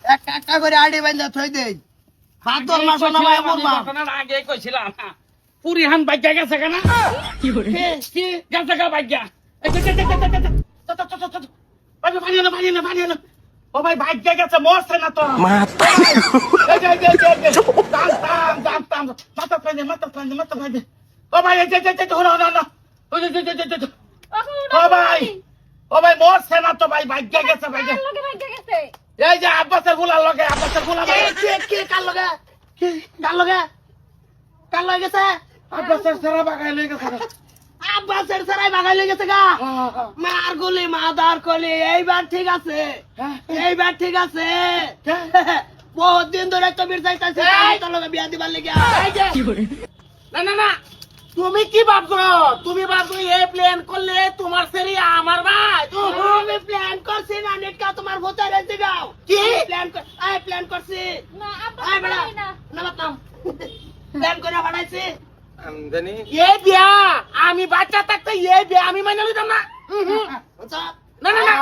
একটা করে আড়ি বান্ধা থই দেই বাদর মাছ না ভাই মরবা আগে কইছিলাম পুরি হান বাইক গেছে কেন কি করে কি গেছে গা বাইক ও ভাই বাইক গেছে মরছে না তো ও ভাই ও ভাই মরছে না তো ভাই বাইক গেছে ভাই এই যে আব্বাসের গুলা লগে কে কার লগে গেছে আব্বাসের সারা বাগাই লই গেছে আব্বাসের সারাই বাগাই লই গেছে গা মার গুলি মাদার কলি এইবার ঠিক আছে এইবার ঠিক আছে বহুত দিন ধরে তো বীর যাইতাছে তোর লগে বিয়া দিবার লাগা না না না তুমি কি ভাবছো তুমি ভাবছো এই প্ল্যান করলে তোমার সেরি আমার ভাই আমি প্ল্যান করছি না নেটকা তোমার ভূতের রেঞ্জে গাও কি প্ল্যান করছি না আপা আয় বেড়া না না বাতাম প্ল্যান করে বানাইছি আমদানি এই বিয়া আমি বাচ্চা থাকতে এই বিয়া আমি মাইনে লইতাম না না না না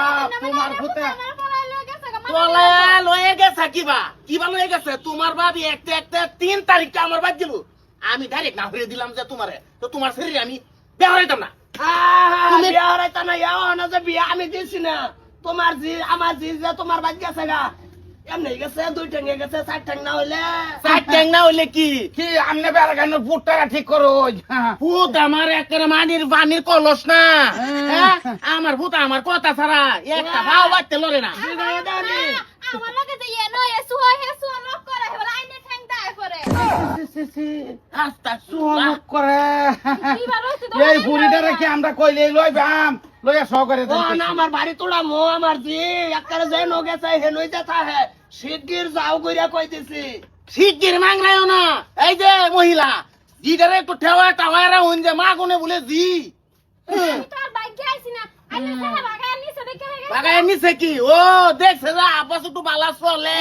তোমার ভূতে আমার পড়াই লয়ে গেছে বলে লয়ে গেছে কিবা লয়ে গেছে তোমার বাবি একটা 3 তারিখটা আমার বাদ দিল আমি ডাইরেক্ট না হয়ে দিলাম যে তোমারে তো তোমার শরীরে আমি বিয়া হইতাম না তুমি বিয়া হরাইতা না ইয়াও না যে বিয়া আমি দিছি না তোমার জি আমার জি যে তোমার বাদ গেছে গা এমনি গেছে 2 ঠ্যাঙ্গে গেছে 4 ঠ্যাং না হইলে 4 ট্যাং না হইলে কি কি আমনে বেড়াগানো ফুটটা ঠিক করো ভূত আমার একটা পানির কলস না হ্যাঁ? আমার ভূত আমার কথা ছাড়া একটা ভাও বাড়তে লড়ে না আমার লগে যে ইয়ে নয় সুয়া হে সুয়া লক করে বলে আইনে ঠ্যাং দায় করে আস্তা সুহাগ করে বিবার হইছে তো এই বুড়িটারে কি আমরা কইলে লইবাম লইয়া সহকারে ও না আমার বাড়ি তোড়া মো আমার জি একবারে যে নো গেছে হে নই যেতা হে শিগগির যাও কইরা কইতেছি শিগগির মাংরায়ও না এই যে মহিলা জিডারে একটু ঠেওয়া টাওয়ারা হইন যে মা কোনে বলে জি তার বাইক আইছি না আইনে সারা বাগান নিচে দেখে হে গেছে বাগায় নিছে কি ও দেখছে যে আব্বাস একটু বালা চলে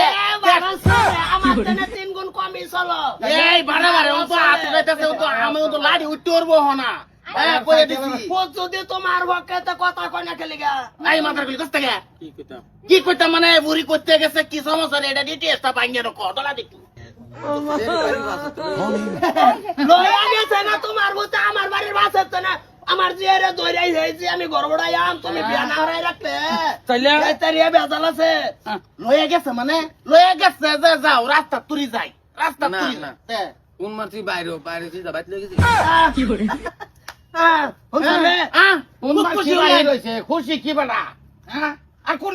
আমার জন্য 3 গুণ কমই চলো এই বারে বারে ও তো হাত উঠাইতেছে ও তো আমি তো লাড়ি উঠতে পারবো না হ্যাঁ কইয়া দিছি ও যদি তোমার পক্ষে তো কথা কই না খেলিগা এই মাথার গুলি কষ্ট গে কি কইতাম কি কইতাম মানে বুড়ি করতে গেছে কি সমস্যা রে এটা ডিটেইলসটা ভাঙিয়ে রাখো দলা দেখি লয়া গেছে না তোমার মতো আমার বাড়ির বাসে না আমার জিয়ারে দইরাই হইছে আমি গড়বড়াই আম তুমি বিয়া না হরাই রাখতে তাইলে এই তারিয়া বেজাল আছে লয়ে গেছে মানে লয়ে গেছে যে যাও রাস্তা তুরি যাই রাস্তা না, তুরি না। না কোন মারছি বাইরে সিধা বাইতে লই গেছি কি করে হ্যাঁ হ্যাঁ কোন মারছি বাইরে রইছে খুশি কি বাড়া হ্যাঁ আর কোন